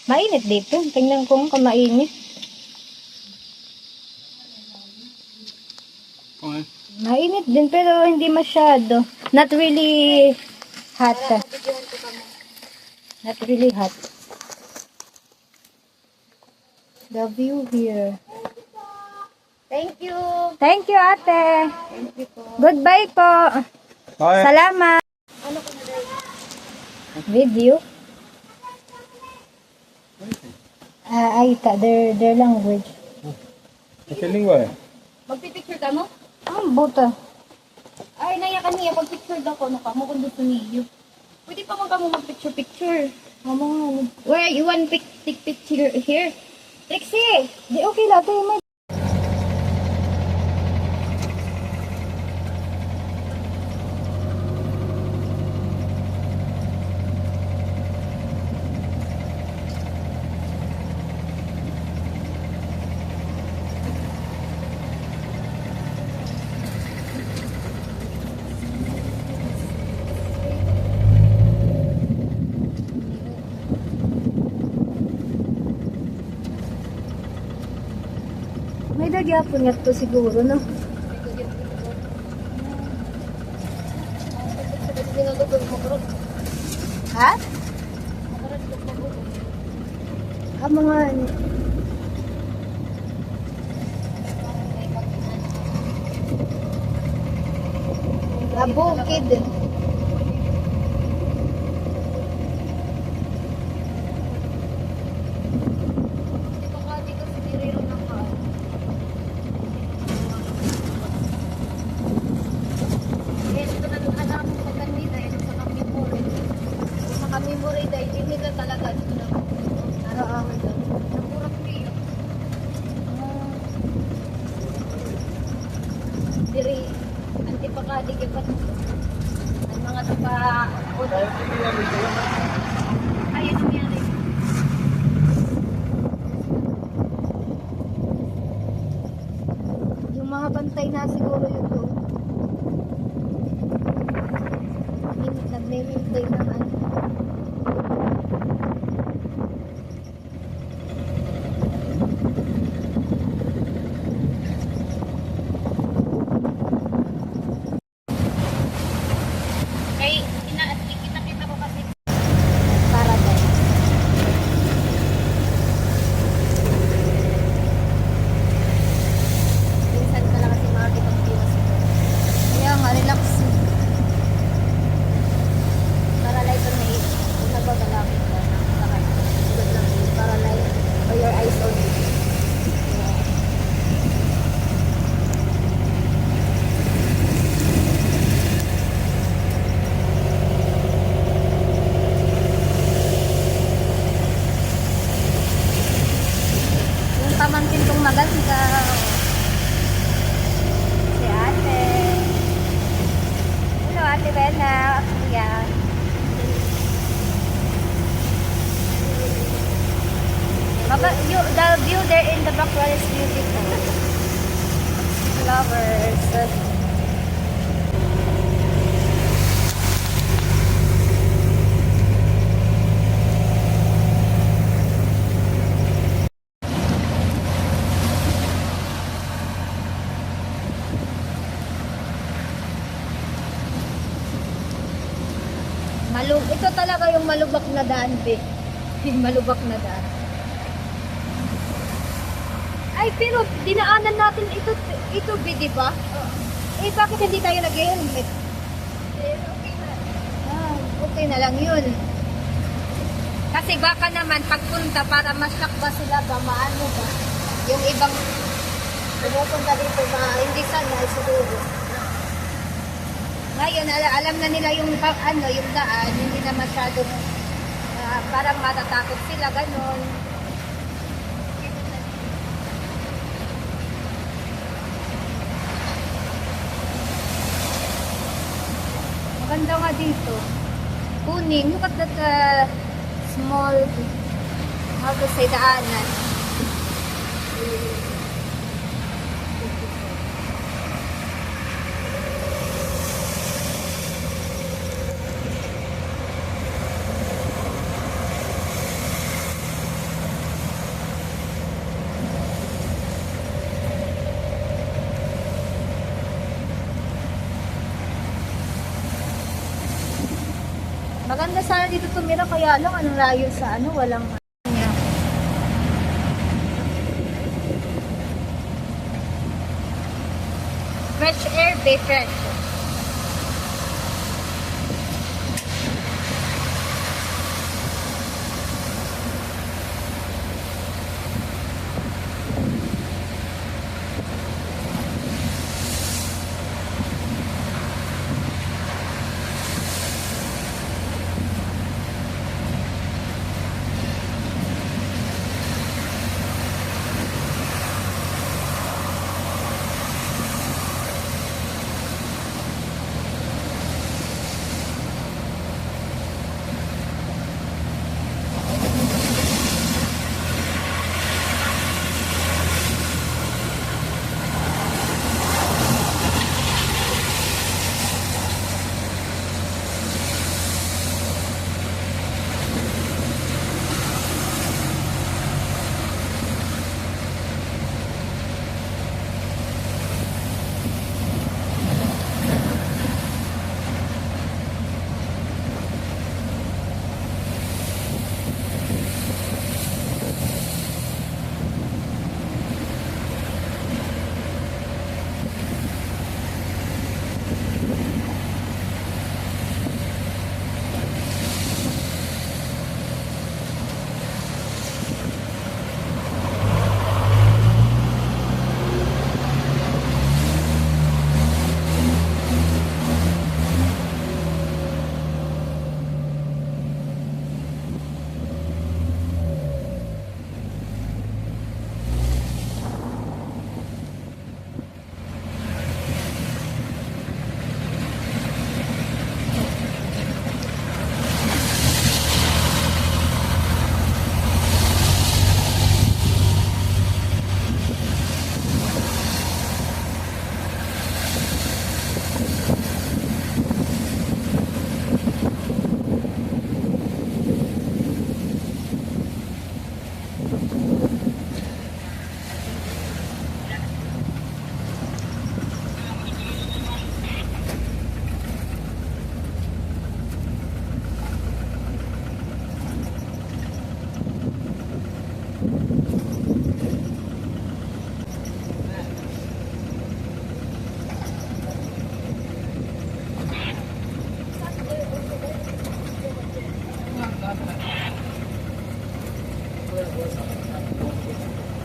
Mainit dito. Tingnan ko kung mainit. Okay. Mainit din pero hindi masyado. Not really hot. Not really hot. The view here. Thank you. Thank you, ate. Thank you po. Goodbye po. Bye. Salamat. Ano ko na dahil? Video. Their language. Ito lingwa eh. Magpipicture ka mo? Buta. Ay, naya ka niya. Pag-picture daw ko, naka mo kung gusto niyo. Pwede pa man ka mo mag-picture-picture. Where you want take picture here? Trixie! Di okay lang. Ito may... May dagyapon nga to siguro, no? Ha? Mga ano. Bukid. Diri, antipakadi gipat. Ang mga tupa ay ano nangyari? Yung mga bantay na siguro yun doon. Nagme-maintain ng ano. Kay kita ko kasi Paradise. minsan ka lang kasi makakita ng views. Kaya nga, relax. Para like on may nagbabalakit ka na sakay. Good lang yun. Para like for your eyes only. Yung pamangkin kong maganda. Si ate. Hello, ate Bena. Yan. The view there in the background is beautiful. Flowers. Ito talaga yung malubak na daan, be. Yung malubak na daan. Ay, pero dinaanan natin ito, be, di ba? Eh, bakit hindi tayo nag-helmet? Okay na. Okay na lang yun. Kasi baka naman pagpunta para ma-shock ba sila ba, maano ba? Yung ibang pumupunta dito ba, hindi sana siguro. Ngayon, alam na nila yung yung daan, hindi na masyadong parang matatakot sila, ganon. Maganda nga dito. Kuning, look at that small, how to say, daanan. Maganda sana dito tumira, kaya lang ang layo sa ano, walang niya. Fresh air, be fresh.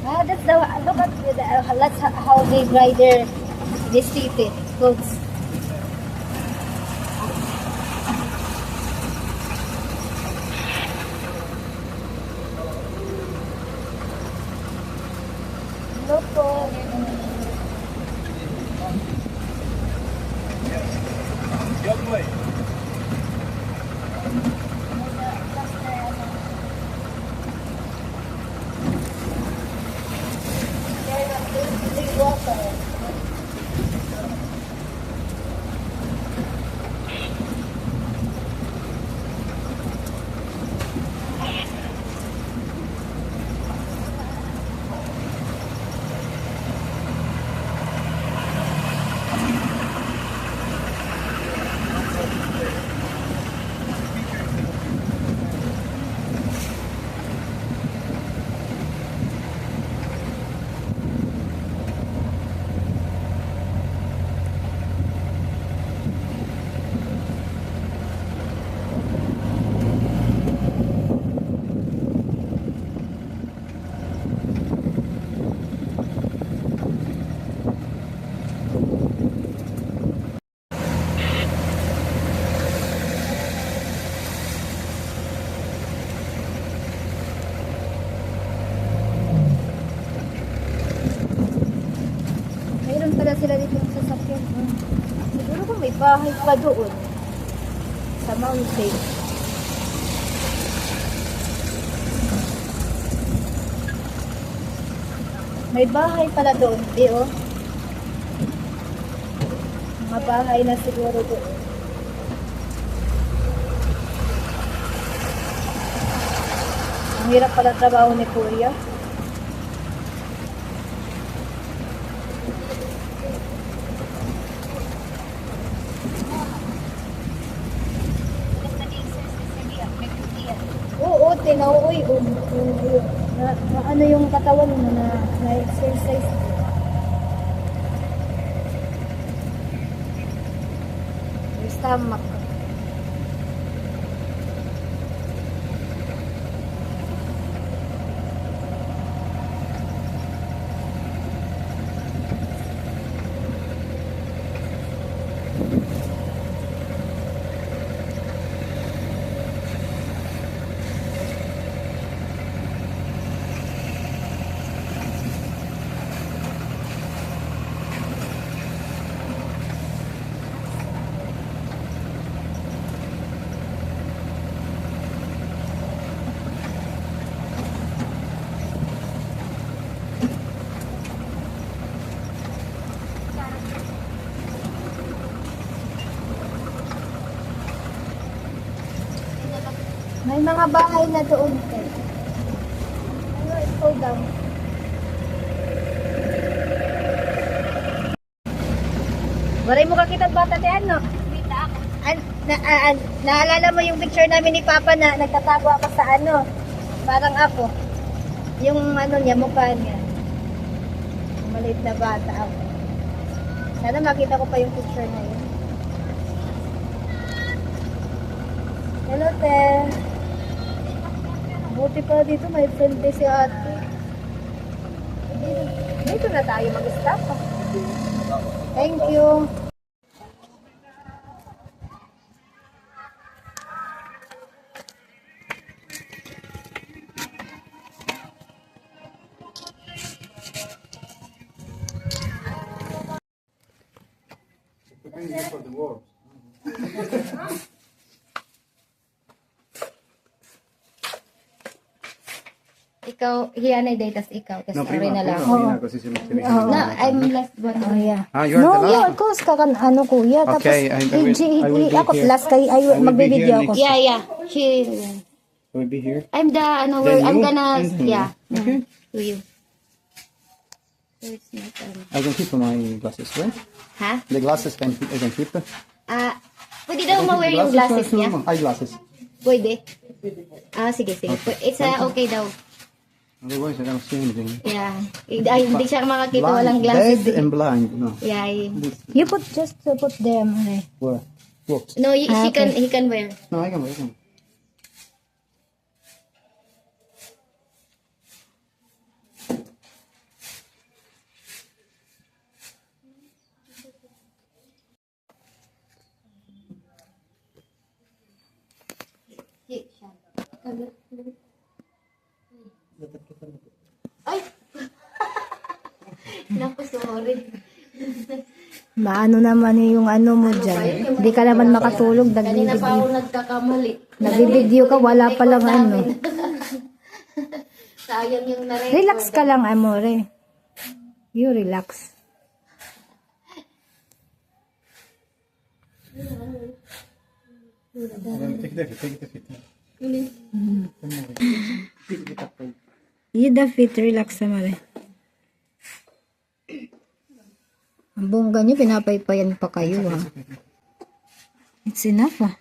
Ah, that's the look at that's how they dry their this clothes. Look po. Mayroon pala sila dito ng sasakyan. Siguro kung may bahay pa doon sa mountain. May bahay pala doon, di oh. Mga bahay na siguro doon. Ang hirap pala trabaho ni Kuya. nauuy, ano yung katawan mo na exercise. Yung stomach. May mga bahay na doon. Hold down. Waray mo kakita bata di ano? Naalala mo yung picture namin ni Papa na nagtatago ako sa ano? Parang ako. Yung ano niya, mukha niya. Maliit na bata ako. Sana makita ko pa yung picture na yun. Hello, te. Buti pa dito, may friend din si ate. Dito na tayo mag-stop. Thank you. Ikaw, hiyanay day, tas ikaw, tas No, ari prima, na lang. prima, così si mette lì. Na, I'm last one. Oh, yeah. Ah, you're No, the yeah, last of course, ano kuya. Tapos, Okay, I will be ako here. last kay, I will be magbibideo here ako. next- Yeah, yeah. She, Will be here. I'm the, ano, Then I'm you, gonna, and then yeah. you. Okay. To you. So it's not, I can keep my glasses, right? ha? The glasses I can keep. Pwede daw ma-wear yung glasses niya? Eyeglasses. Pwede. Sige, sige. It's okay daw. Otherwise, I don't see anything. Yeah. Ay, hindi siya makakita, walang glasses. Dead and blind. No. Yeah. You just put them, okay. Where? What? No, he okay. can wear. No, I can wait. Ay! Naku, sorry. Maano naman yung ano mo dyan. Hindi ka naman makatulog. Kanina pa ako Nagbibideo. nagkakamali. Nagbibideo ka, wala pa lang ano. Sayang yung na-record. Relax ka lang, amore. You relax. Take the fit. You the fit, relax amore. Ang bongga niyo, pinapaypayan pa kayo ha. It's enough ah.